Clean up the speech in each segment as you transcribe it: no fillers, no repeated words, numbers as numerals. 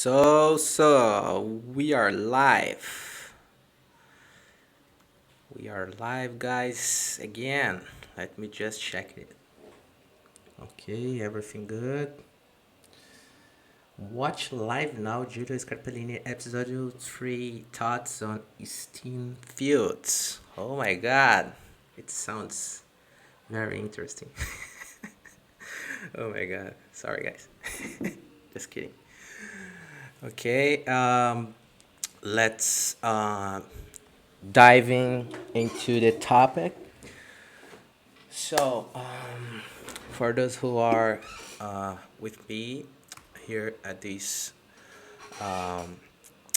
So we are live. We are live, guys. Again, let me just check it. Okay, everything good. Watch live now, Giulio Scarpellini, episode 3 Thoughts on Steam Fields. Oh my god, it sounds very interesting. Oh my god, sorry, guys. Just kidding. Okay, let's diving into the topic. So, for those who are with me here at this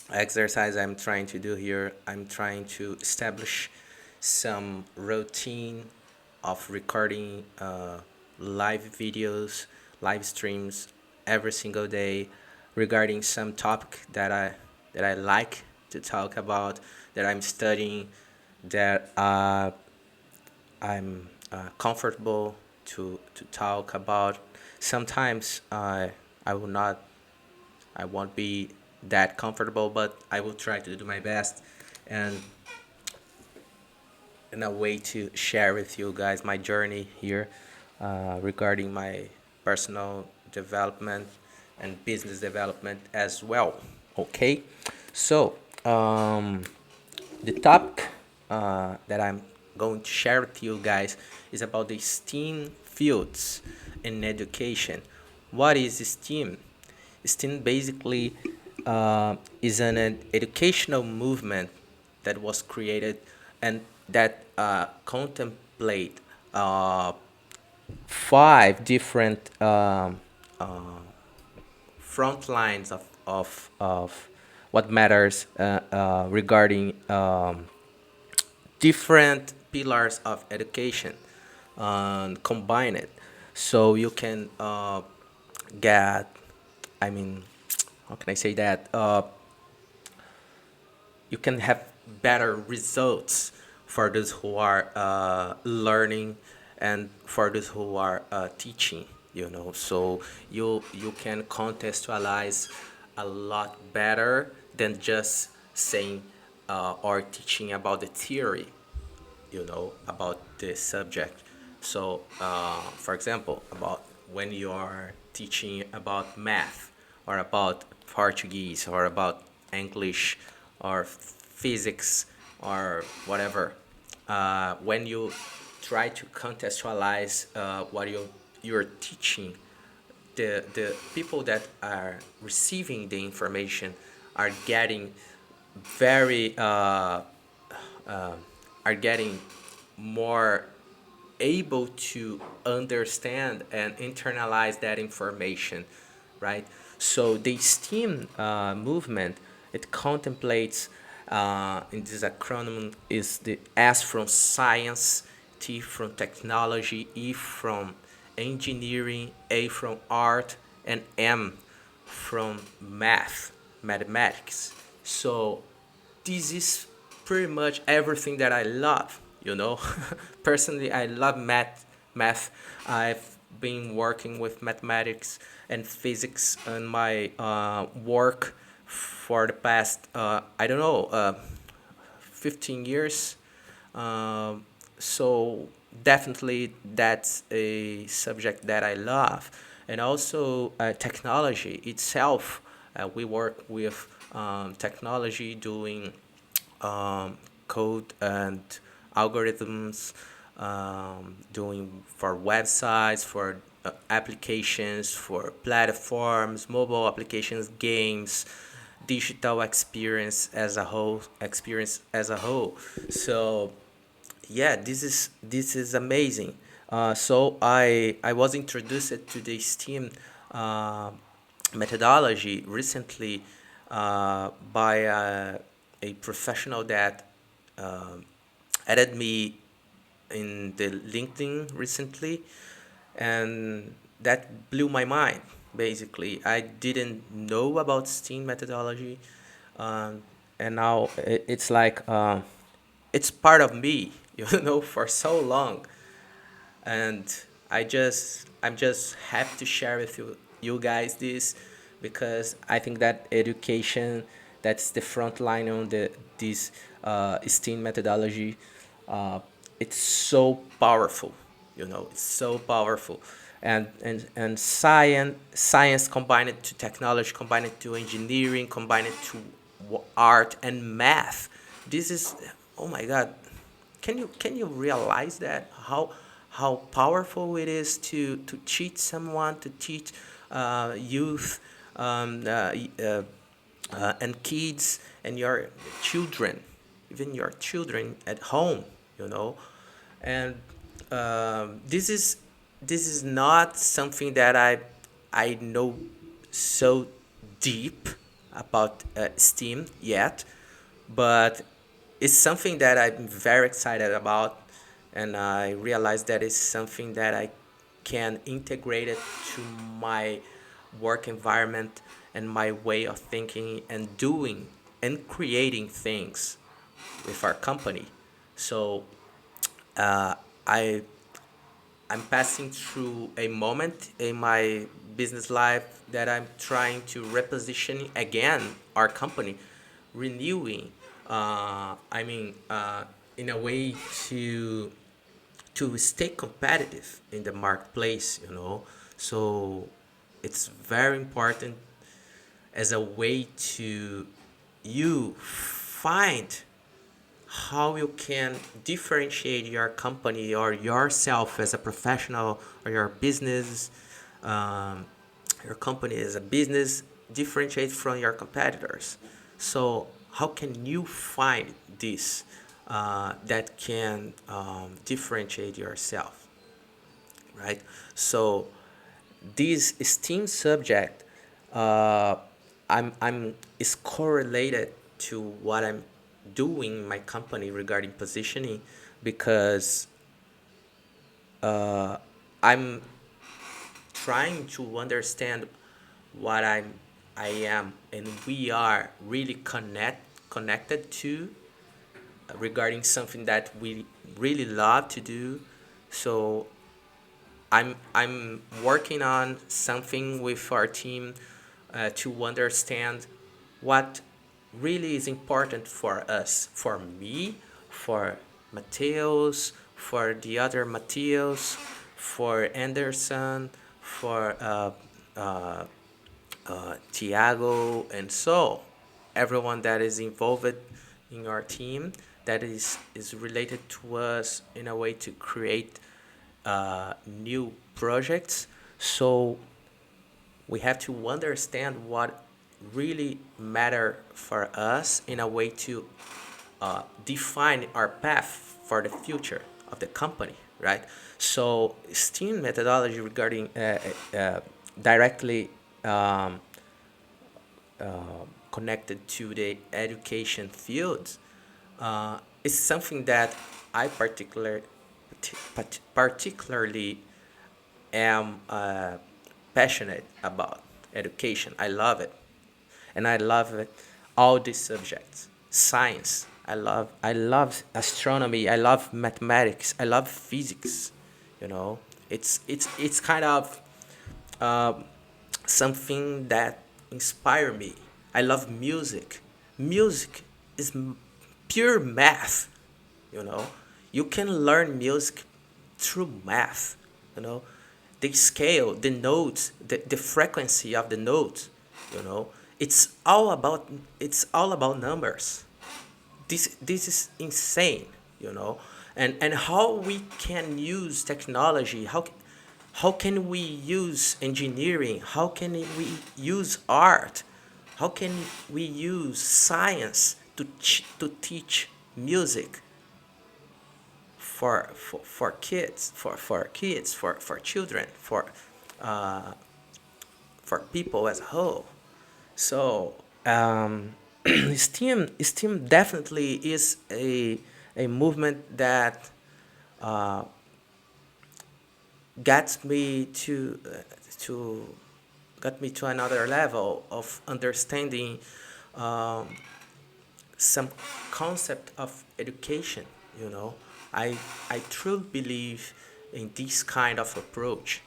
exercise I'm trying to do here, I'm trying to establish some routine of recording live videos, live streams every single day regarding some topic that I like to talk about, that I'm studying, that I'm comfortable to talk about. Sometimes I will not, I won't be that comfortable, but I will try to do my best, and in a way to share with you guys my journey here regarding my personal development and business development as well. Okay, so the topic that I'm going to share with you guys is about the STEAM fields in education. What is STEAM? STEAM basically is an educational movement that was created and that contemplate uh, five different front lines of what matters regarding different pillars of education and combine it so you can get, I mean, how can I say that, you can have better results for those who are learning and for those who are teaching, so you can contextualize a lot better than just saying or teaching about the theory, about the subject. So, for example, about when you are teaching about math or about Portuguese or about English or physics or whatever, when you try to contextualize what you're teaching, the people that are receiving the information are getting very are getting more able to understand and internalize that information, right? So the STEAM movement, it contemplates, in this acronym, is the S from science, T from technology, E from engineering, A from art, and M from mathematics. So this is pretty much everything that I love. Personally, I love math. I've been working with mathematics and physics in my work for the past, I don't know, 15 years. So definitely that's a subject that I love. And also technology itself. We work with technology, doing code and algorithms, doing for websites, for applications, for platforms, mobile applications, games, digital experience as a whole. So yeah, this is amazing. So I was introduced to the STEAM uh, methodology recently by a professional that added me in the LinkedIn recently, and that blew my mind. Basically, I didn't know about STEAM methodology, um, and now it's like it's part of me, for so long, and I'm just happy to share with you guys this because I think that education, that's the front line on this STEAM methodology. Uh, it's so powerful, it's so powerful, and science combined to technology, combined to engineering, combined to art and math. This is, oh my God, can you realize that how powerful it is to teach someone, to teach youth, and kids and your children, even your children at home, you know, and this is not something that I know so deep about STEAM yet, but it's something that I'm very excited about, and I realize that it's something that I can integrate it to my work environment and my way of thinking and doing and creating things with our company. So uh, I I'm passing through a moment in my business life that I'm trying to reposition again our company, renewing. In a way to stay competitive in the marketplace. So it's very important as a way to you find how you can differentiate your company or yourself as a professional, or your business, um, your company as a business, differentiate from your competitors. So how can you find this that can differentiate yourself, right? So this STEAM subject, uh, I'm is correlated to what I'm doing in my company regarding positioning, because I'm trying to understand what I am and we are really connected to, regarding something that we really love to do. So I'm working on something with our team to understand what really is important for us, for me, for Mateos, for the other Mateos, for Anderson, for Tiago, and so everyone that is involved in our team, that is related to us in a way to create new projects. So we have to understand what really matter for us in a way to define our path for the future of the company, right? So STEAM methodology regarding directly um, connected to the education field is something that I particularly am passionate about education. I love it, and I love it. All these subjects, science. I love astronomy. I love mathematics. I love physics. You know, it's kind of um, something that inspire me. I love music. Music is pure math. You know, you can learn music through math. You know, the scale, the notes, the frequency of the notes. You know, it's all about numbers. This is insane. You know, and how we can use technology. How can we use engineering? How can we use art? How can we use science to teach music for kids, for children, for people as a whole? So STEAM definitely is a movement that gets me to got me to another level of understanding um, some concept of education. You know, I truly believe in this kind of approach.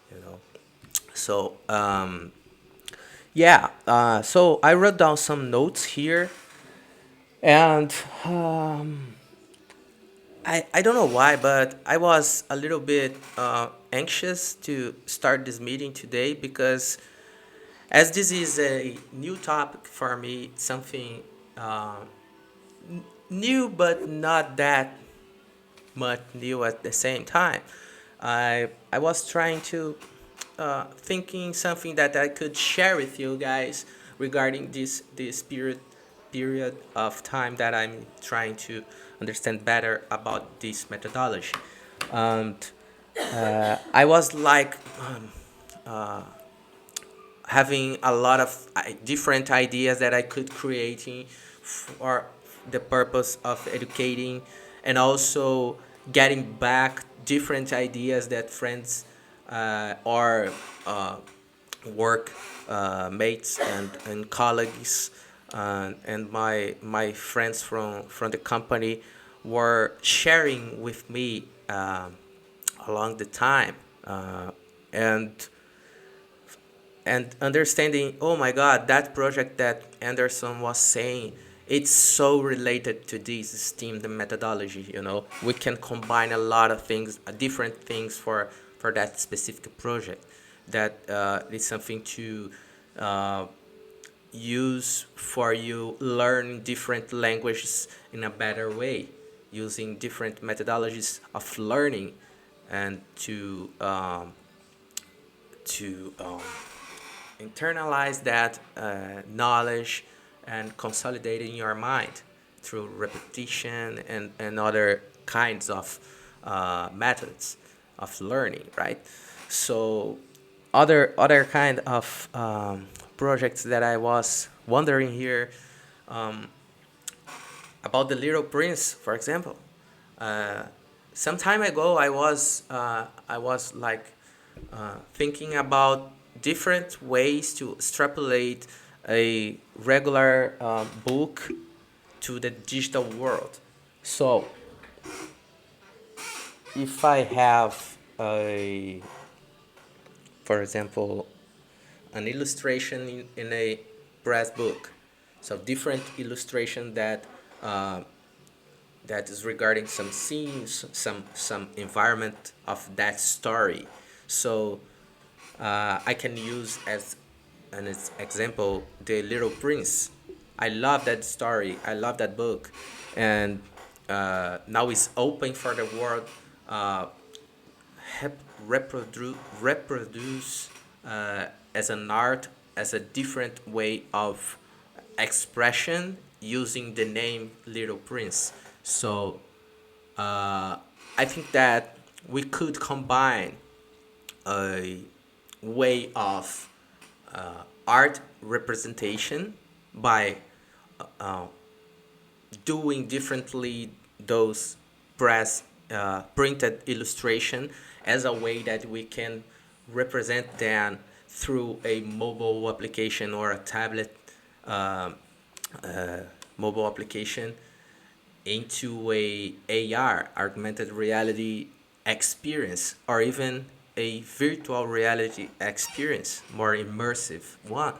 You know, so Yeah, so I wrote down some notes here, and I don't know why, but I was a little bit anxious to start this meeting today because, as this is a new topic for me, something uh, new but not that much new at the same time. I was trying to thinking something that I could share with you guys regarding this period of time that I'm trying to understand better about this methodology. And I was like having a lot of different ideas that I could creating for the purpose of educating, and also getting back different ideas that friends or uh, work mates and colleagues and my friends from the company were sharing with me along the time, and understanding, oh my god, that project that Anderson was saying, it's so related to this STEAM the methodology. We can combine a lot of things, different things for that specific project. That is something to uh, use for you learn different languages in a better way, using different methodologies of learning, and to internalize that knowledge and consolidate it in your mind through repetition and other kinds of methods of learning, right? So other kind of projects that I was wondering here, about the Little Prince, for example. Uh, some time ago, I was like thinking about different ways to extrapolate a regular book to the digital world. So if I have for example, an illustration in a brass book, so different illustration uh, that is regarding some scenes, some environment of that story. So I can use as an example the Little Prince. I love that story. I love that book, and now it's open for the world. Reproduce as an art, as a different way of expression using the name Little Prince. So I think that we could combine a way of art representation by doing differently those press printed illustration as a way that we can represent them through a mobile application or a tablet mobile application into a AR, augmented reality experience, or even a virtual reality experience, more immersive one,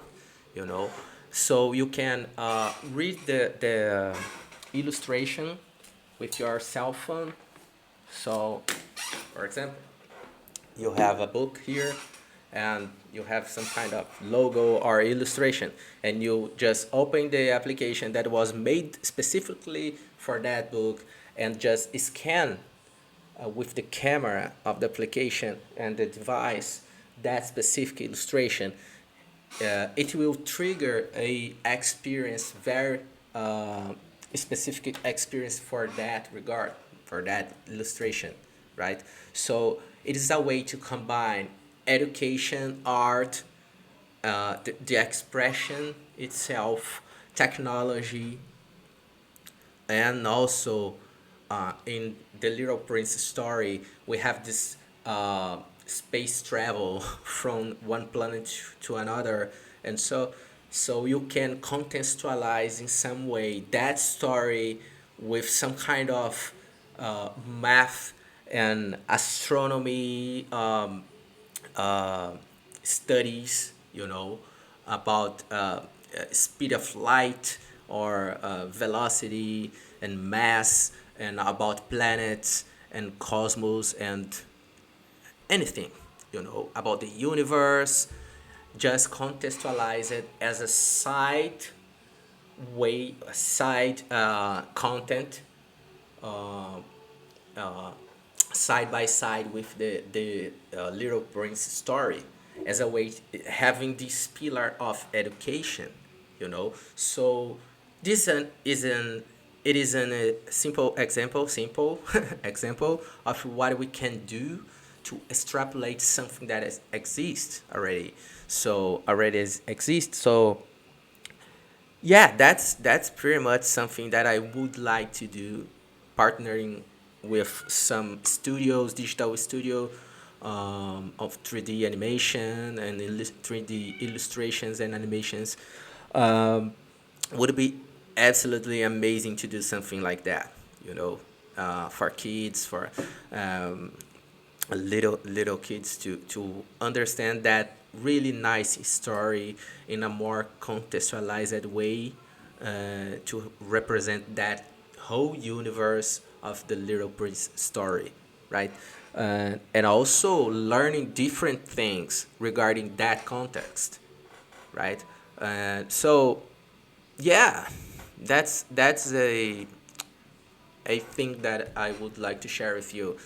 you know. So you can read the illustration with your cell phone. So, for example, you have a book here and you have some kind of logo or illustration, and you just open the application that was made specifically for that book and just scan with the camera of the application and the device that specific illustration. It will trigger a experience, very specific experience for that regard, for that illustration, right? So it is a way to combine education, art, the expression itself, technology, and also in the Little Prince story, we have this space travel from one planet to another, and so you can contextualize in some way that story with some kind of math and astronomy uh, studies, about speed of light or velocity and mass, and about planets and cosmos and anything, about the universe. Just contextualize it as a side content, side by side with the Little Prince story, as a way having this pillar of education, So this is an it is a simple example example of what we can do to extrapolate something that exists already. So already exists. So yeah, that's pretty much something that I would like to do, partnering with some studios, digital studio, of 3D animation and 3D illustrations and animations. Um, would be absolutely amazing to do something like that, for kids, for um, little kids to understand that really nice story in a more contextualized way, to represent that whole universe of the Little Prince story, right? And also learning different things regarding that context, right? So yeah, that's a thing that I would like to share with you,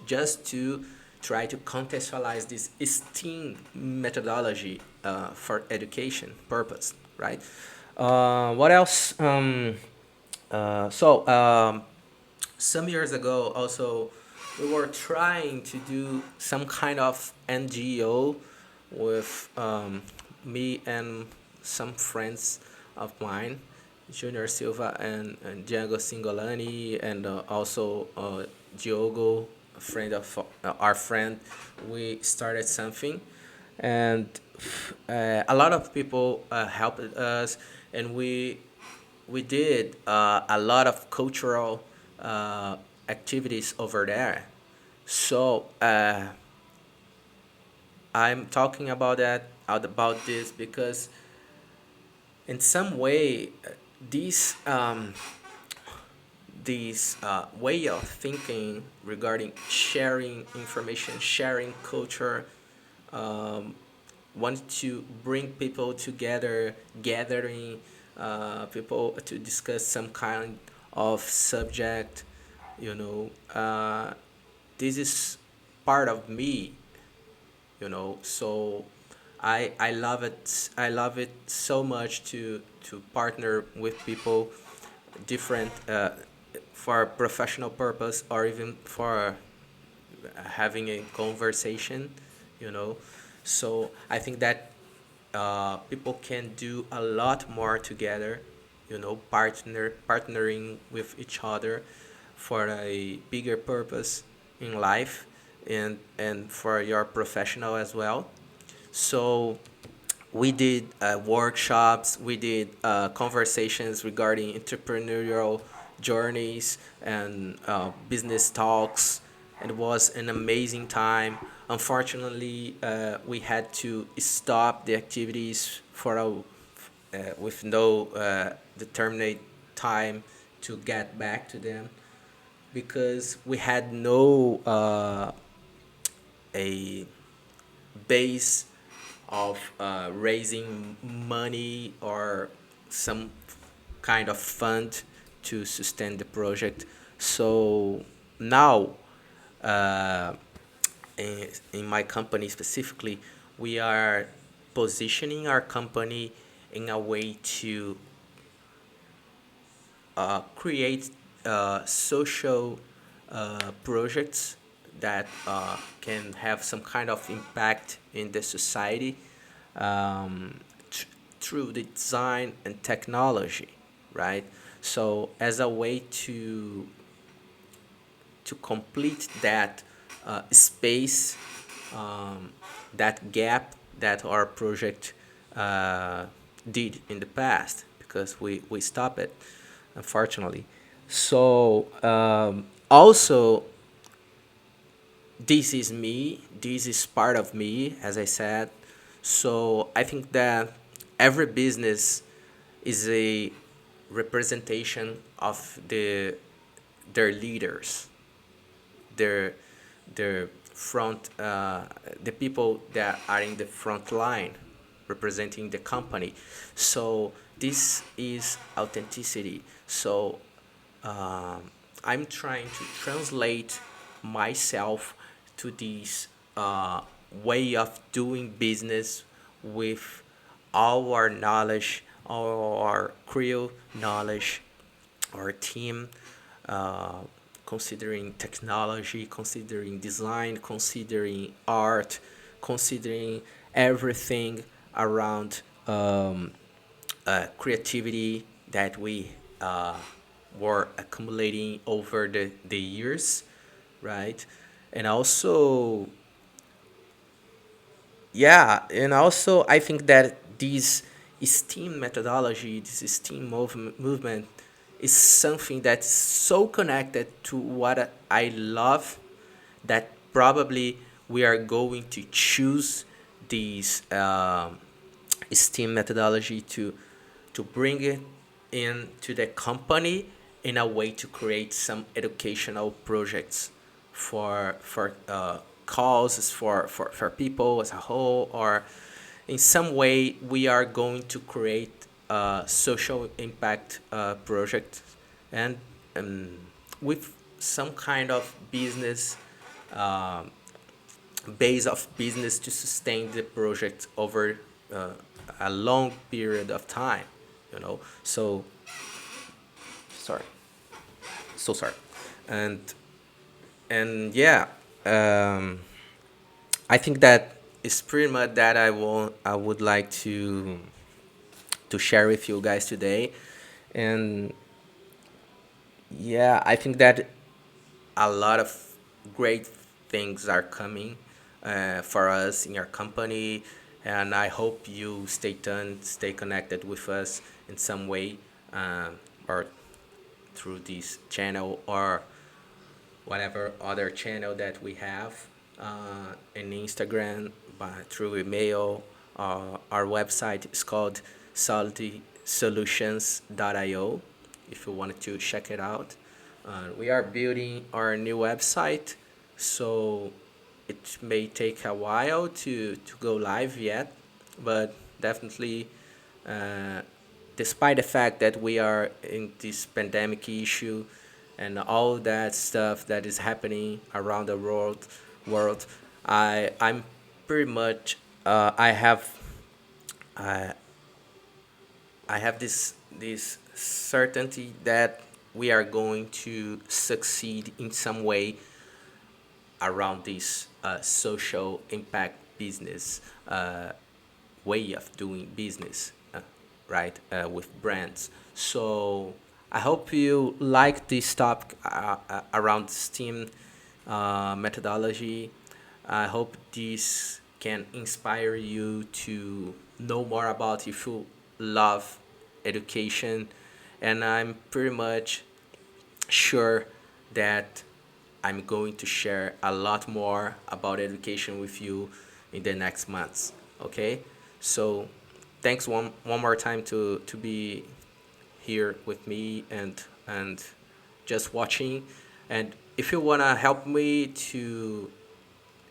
just to try to contextualize this STEAM methodology, for education purpose, right? What else? Some years ago, also, we were trying to do some kind of NGO with, me and some friends of mine, Junior Silva and Django Singolani, and also Diogo, a friend of our friend. We started something, and a lot of people helped us, and we did a lot of cultural uh, activities over there. So I'm talking about this because in some way, this way of thinking regarding sharing information, sharing culture, want to bring people together, gathering people to discuss some kind of subject, you know. This is part of me, So I love it so much to partner with people different, for professional purpose, or even for having a conversation, you know. So I think that people can do a lot more together, partnering with each other for a bigger purpose in life, and for your professional as well. So we did workshops, we did conversations regarding entrepreneurial journeys and business talks. It was an amazing time. Unfortunately, we had to stop the activities with no determinate time to get back to them, because we had no a base of raising money or some kind of fund to sustain the project. So now, uh, in my company specifically, we are positioning our company in a way to create social projects that can have some kind of impact in the society, um, through the design and technology, right? So as a way to complete that space, um, that gap that our project did in the past, because we stopped it, unfortunately. So also, this is me, this is part of me, as I said. So I think that every business is a representation of their leaders, their their front, the people that are in the front line representing the company. So this is authenticity. So um, I'm trying to translate myself to this way of doing business with all our knowledge, all our crew knowledge, our team, uh, considering technology, considering design, considering art, considering everything around creativity that we were accumulating over the years, right? And also, yeah, and also I think that this STEAM methodology, this STEAM movement, is something that's so connected to what I love that probably we are going to choose this STEAM methodology to bring it into the company in a way to create some educational projects for causes for people as a whole, or in some way we are going to create a social impact project, and um, with some kind of business base of business to sustain the project over a long period of time, you know. So sorry, so sorry. And and yeah, um, I think that is pretty much that I would like to share with you guys today. And yeah, I think that a lot of great things are coming for us in our company, and I hope you stay tuned, stay connected with us in some way, or through this channel or whatever other channel that we have in Instagram, by through email. Our website is called saltysolutions.io if you wanted to check it out. We are building our new website, so it may take a while to go live yet, but definitely, uh, despite the fact that we are in this pandemic issue and all that stuff that is happening around the world, I'm pretty much I I have this certainty that we are going to succeed in some way around this social impact business way of doing business, right? With brands. So I hope you like this topic around STEAM methodology. I hope this can inspire you to know more about if you love education, and I'm pretty much sure that I'm going to share a lot more about education with you in the next months. Okay? So thanks one more time to be here with me and just watching. And if you wanna help me to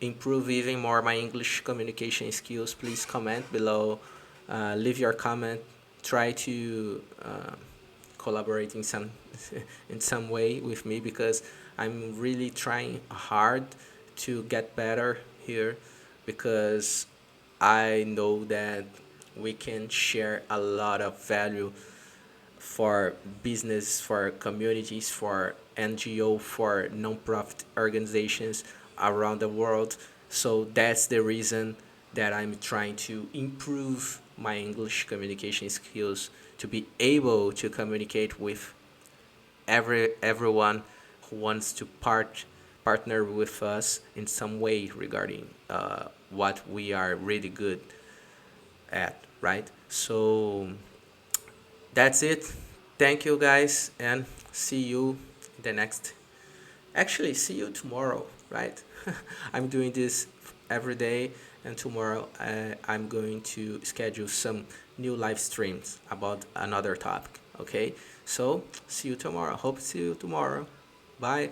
improve even more my English communication skills, please comment below. Leave your comment. Try to collaborate in some in some way with me, because I'm really trying hard to get better here, because I know that we can share a lot of value for business, for communities, for NGO, for non-profit organizations around the world. So that's the reason that I'm trying to improve my English communication skills to be able to communicate with everyone who wants to partner with us in some way regarding what we are really good at, right? So that's it. Thank you guys, and see you in the next. Actually, see you tomorrow, right? I'm doing this every day, and tomorrow I'm going to schedule some new live streams about another topic. Okay, so see you tomorrow. Hope to see you tomorrow. Bye.